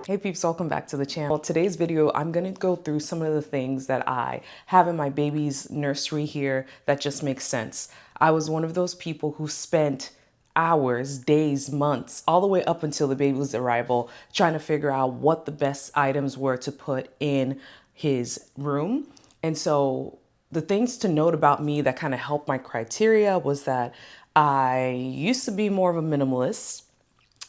Hey peeps, welcome back to the channel. Today's video, I'm gonna go through some of the things that I have in my baby's nursery here that just makes sense. I was one of those people who spent hours, days, months, all the way up until the baby's arrival, trying to figure out what the best items were to put in his room. And so the things to note about me that kind of helped my criteria was that I used to be more of a minimalist.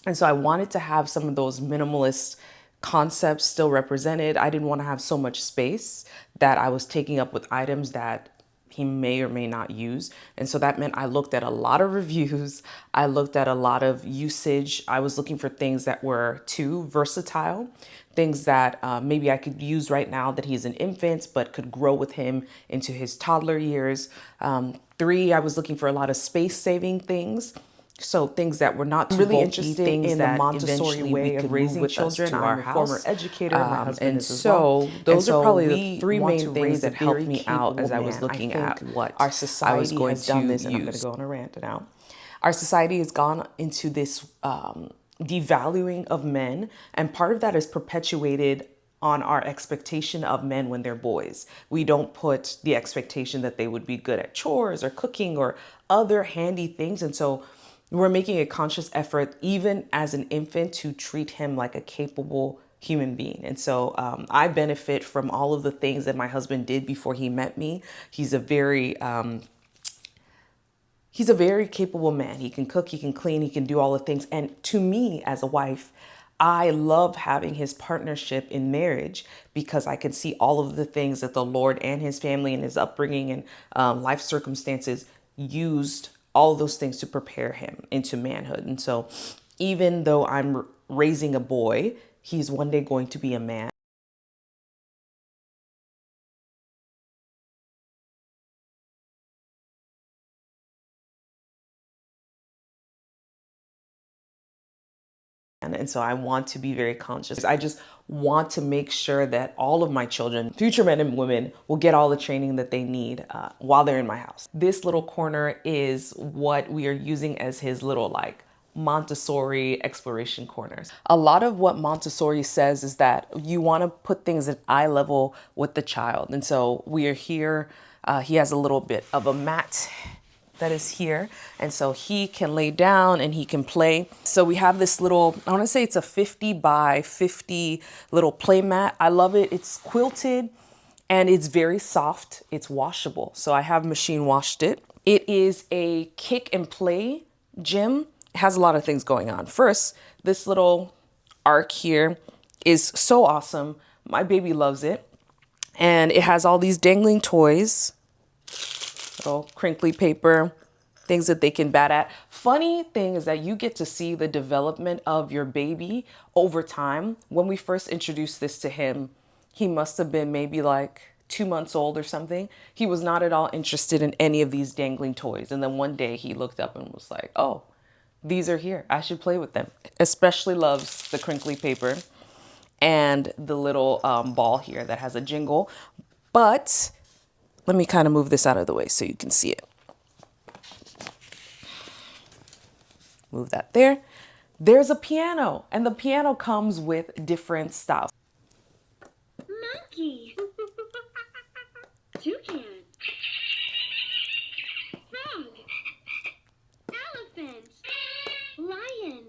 And so I wanted to have some of those minimalist concepts still represented. I didn't want to have so much space that I was taking up with items that he may or may not use. And so that meant I looked at a lot of reviews. I looked at a lot of usage. I was looking for things that were too versatile, things that maybe I could use right now that he's an infant, but could grow with him into his toddler years. Three, I was looking for a lot of space saving things. So things that were not too really bulky, interested things in the Montessori way of raising children. to I'm our a house. former educator. My husband And is as well. so those And are so probably we the three want main to things raise a that helped very me out as I was capable looking man. at I what think our I was society going has to done this, and I'm going to use. go on a rant now. Our society has gone into this devaluing of men, and part of that is perpetuated on our expectation of men when they're boys. We don't put the expectation that they would be good at chores or cooking or other handy things. And so we're making a conscious effort, even as an infant, to treat him like a capable human being. And so I benefit from all of the things that my husband did before he met me. He's a very capable man. He can cook, he can clean, he can do all the things. And to me as a wife, I love having his partnership in marriage because I can see all of the things that the Lord and his family and his upbringing and life circumstances used all of those things to prepare him into manhood. And so even though I'm raising a boy, he's one day going to be a man. And so I want to be very conscious. I just want to make sure that all of my children, future men and women, will get all the training that they need while they're in my house. This little corner is what we are using as his little like Montessori exploration corners. A lot of what Montessori says is that you want to put things at eye level with the child. And so we are here. He has a little bit of a mat that is here. And so he can lay down and he can play. So we have this little, I want to say it's a 50 by 50 little play mat. I love it. It's quilted and it's very soft. It's washable. So I have machine washed it. It is a kick and play gym. It has a lot of things going on. First, this little arc here is so awesome. My baby loves it. And it has all these dangling toys, little crinkly paper, things that they can bat at. Funny thing is that you get to see the development of your baby over time. When we first introduced this to him, he must have been maybe like 2 months old or something. He was not at all interested in any of these dangling toys. And then one day he looked up and was like, oh, these are here. I should play with them. Especially loves the crinkly paper and the little ball here that has a jingle. But let me kind of move this out of the way so you can see it. Move that there. There's a piano, and the piano comes with different styles. Monkey. Toucan. Frog. Elephant. Lion.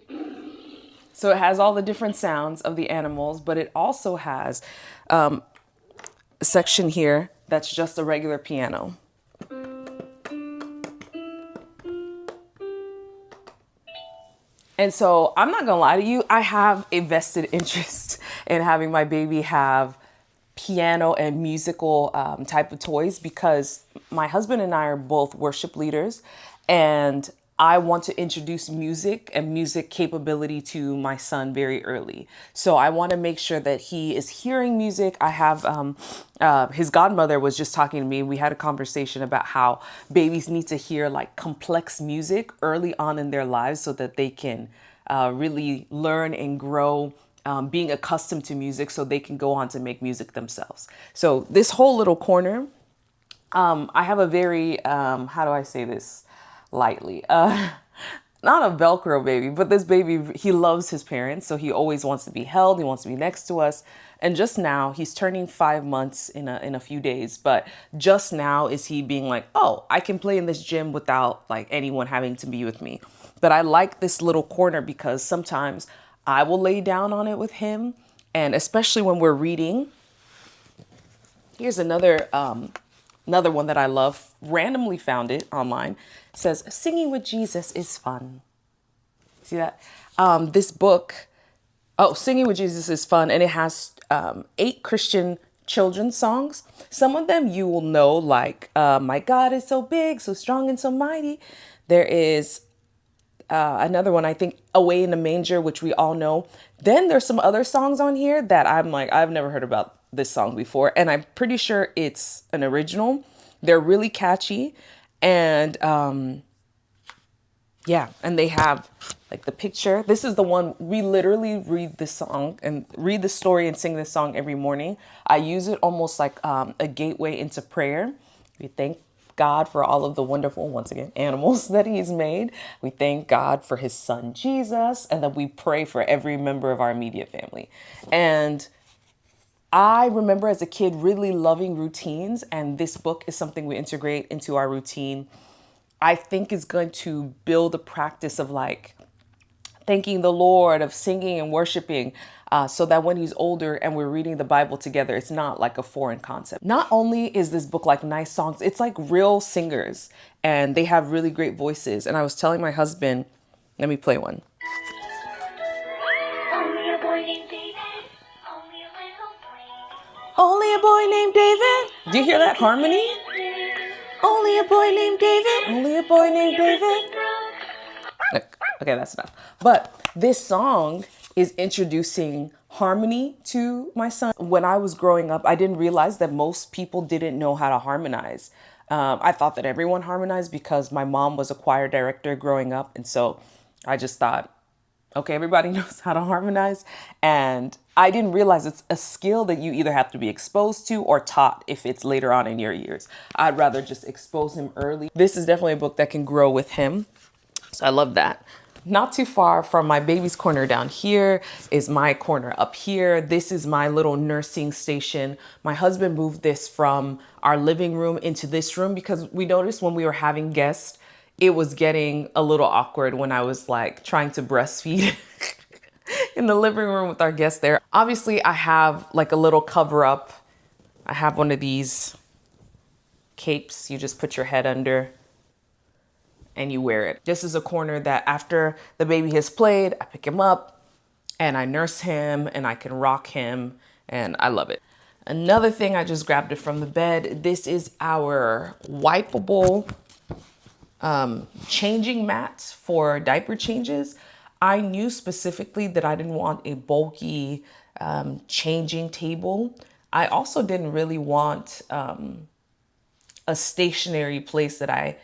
So it has all the different sounds of the animals, but it also has a section here that's just a regular piano. And so I'm not gonna lie to you, I have a vested interest in having my baby have piano and musical type of toys because my husband and I are both worship leaders and I want to introduce music and music capability to my son very early. So I want to make sure that he is hearing music. I have his godmother was just talking to me. We had a conversation about how babies need to hear like complex music early on in their lives so that they can really learn and grow being accustomed to music so they can go on to make music themselves. So this whole little corner, I have a very, how do I say this lightly? not a Velcro baby, but this baby, he loves his parents. So he always wants to be held. He wants to be next to us. And just now he's turning 5 months in a few days. But just now is he being like, oh, I can play in this gym without like anyone having to be with me. But I like this little corner because sometimes I will lay down on it with him. And especially when we're reading. Here's another one that I love. Randomly found it online. It says, singing with Jesus is fun. See that? This book, Singing with Jesus is fun. And it has 8 Christian children's songs. Some of them you will know, like, my God is so big, so strong and so mighty. There is another one, I think, Away in the Manger, which we all know. Then there's some other songs on here that I'm like, I've never heard about this song before. And I'm pretty sure it's an original. They're really catchy. And yeah, and they have like the picture. This is the one we literally read this song and read the story and sing this song every morning. I use it almost like a gateway into prayer. We thank God for all of the wonderful, once again, animals that he's made. We thank God for his son, Jesus, and then we pray for every member of our immediate family. And I remember as a kid really loving routines, and this book is something we integrate into our routine. I think is going to build a practice of like thanking the Lord, of singing and worshiping, so that when he's older and we're reading the Bible together, it's not like a foreign concept. Not only is this book like nice songs, it's like real singers and they have really great voices. And I was telling my husband, let me play one. Only a boy named David, only a little boy. Only a boy named David. Do you hear that harmony? Only a boy named David. Only a boy named David. Okay, that's enough. But this song is introducing harmony to my son. When I was growing up, I didn't realize that most people didn't know how to harmonize. I thought that everyone harmonized because my mom was a choir director growing up. And so I just thought, okay, everybody knows how to harmonize. And I didn't realize it's a skill that you either have to be exposed to or taught if it's later on in your years. I'd rather just expose him early. This is definitely a book that can grow with him. So I love that. Not too far from my baby's corner down here is my corner up here. This is my little nursing station. My husband moved this from our living room into this room because we noticed when we were having guests, it was getting a little awkward when I was like trying to breastfeed in the living room with our guests there. Obviously, I have like a little cover up. I have one of these capes you just put your head under and you wear it. This is a corner that after the baby has played, I pick him up and I nurse him and I can rock him and I love it. Another thing, I just grabbed it from the bed. This is our wipeable changing mat for diaper changes. I knew specifically that I didn't want a bulky changing table. I also didn't really want a stationary place that I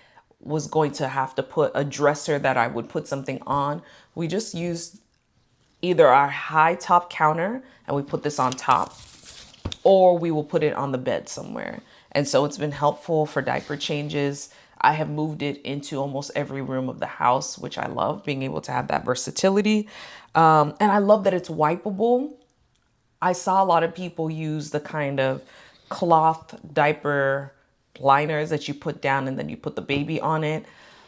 was going to have to put a dresser that I would put something on. We just used either our high top counter and we put this on top, or we will put it on the bed somewhere. And so it's been helpful for diaper changes. I have moved it into almost every room of the house, which I love, being able to have that versatility. And I love that it's wipeable. I saw a lot of people use the kind of cloth diaper liners that you put down and then you put the baby on it.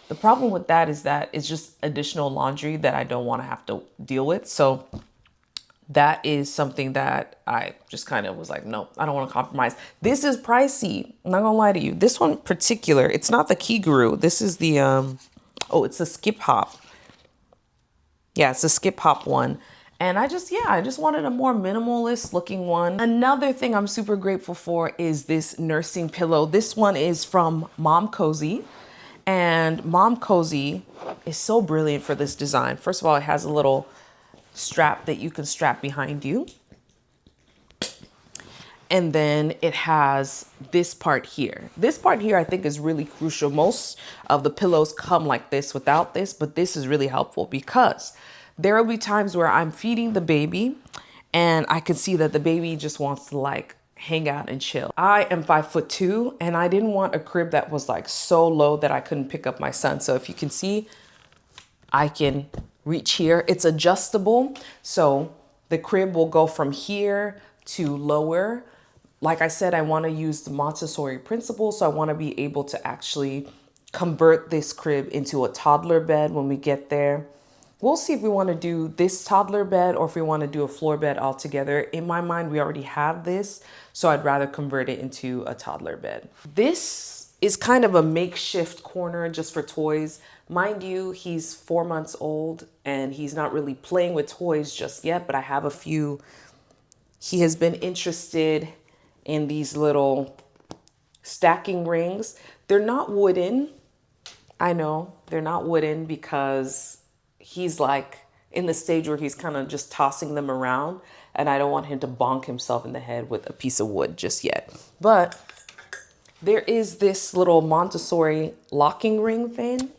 The problem with that is that it's just additional laundry that I don't want to have to deal with. So that is something that I just kind of was like, no, I don't want to compromise. This is pricey. I'm not gonna lie to you. This one in particular, it's not the Key Guru. This is the, it's the Skip Hop. Yeah, it's a Skip Hop one. And I just wanted a more minimalist looking one. Another thing I'm super grateful for is this nursing pillow. This one is from Mom Cozy. And Mom Cozy is so brilliant for this design. First of all, it has a little strap that you can strap behind you. And then it has this part here. This part here I think is really crucial. Most of the pillows come like this without this, but this is really helpful because there will be times where I'm feeding the baby and I can see that the baby just wants to like hang out and chill. I am 5'2" and I didn't want a crib that was like so low that I couldn't pick up my son. So if you can see, I can reach here. It's adjustable, so the crib will go from here to lower. Like I said, I want to use the Montessori principle, so I want to be able to actually convert this crib into a toddler bed when we get there. We'll see if we want to do this toddler bed or if we want to do a floor bed altogether. In my mind, we already have this, so I'd rather convert it into a toddler bed. This is kind of a makeshift corner just for toys. Mind you, he's 4 months old and he's not really playing with toys just yet, but I have a few. He has been interested in these little stacking rings. They're not wooden. I know they're not wooden because he's like in the stage where he's kind of just tossing them around, and I don't want him to bonk himself in the head with a piece of wood just yet. But there is this little Montessori locking ring thing.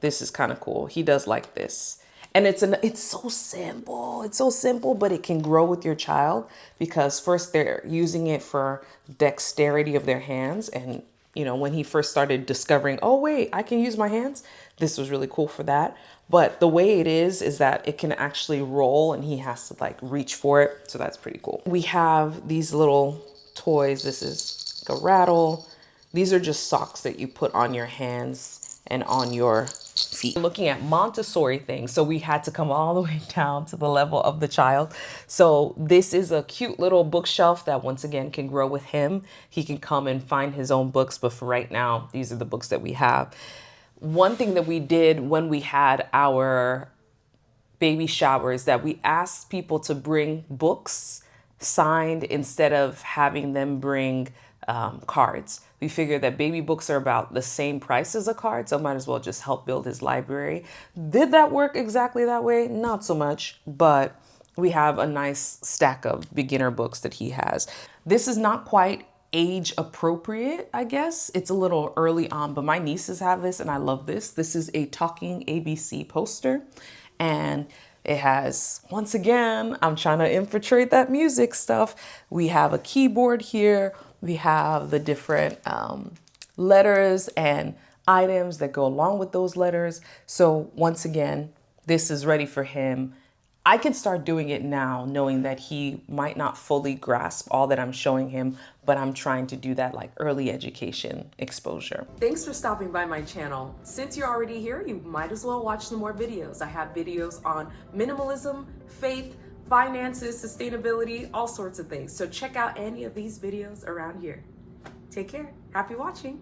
This is kind of cool. He does like this. And it's so simple. It's so simple, but it can grow with your child because first they're using it for dexterity of their hands. And, you know, when he first started discovering, oh, wait, I can use my hands. This was really cool for that. But the way it is that it can actually roll and he has to like reach for it. So that's pretty cool. We have these little toys. This is like a rattle. These are just socks that you put on your hands and on your feet. Looking at Montessori things, so we had to come all the way down to the level of the child. So this is a cute little bookshelf that once again can grow with him. He can come and find his own books, but for right now, these are the books that we have. One thing that we did when we had our baby showers, that we asked people to bring books signed instead of having them bring cards. We figured that baby books are about the same price as a card, so might as well just help build his library. Did that work exactly that way? Not so much, but we have a nice stack of beginner books that he has. This is not quite age appropriate, I guess. It's a little early on, but my nieces have this and I love this. This is a talking ABC poster, and it has, once again, I'm trying to infiltrate that music stuff. We have a keyboard here. We have the different letters and items that go along with those letters. So once again, this is ready for him. I can start doing it now, knowing that he might not fully grasp all that I'm showing him, but I'm trying to do that like early education exposure. Thanks for stopping by my channel. Since you're already here, you might as well watch some more videos. I have videos on minimalism, faith, finances, sustainability, all sorts of things. So check out any of these videos around here. Take care. Happy watching.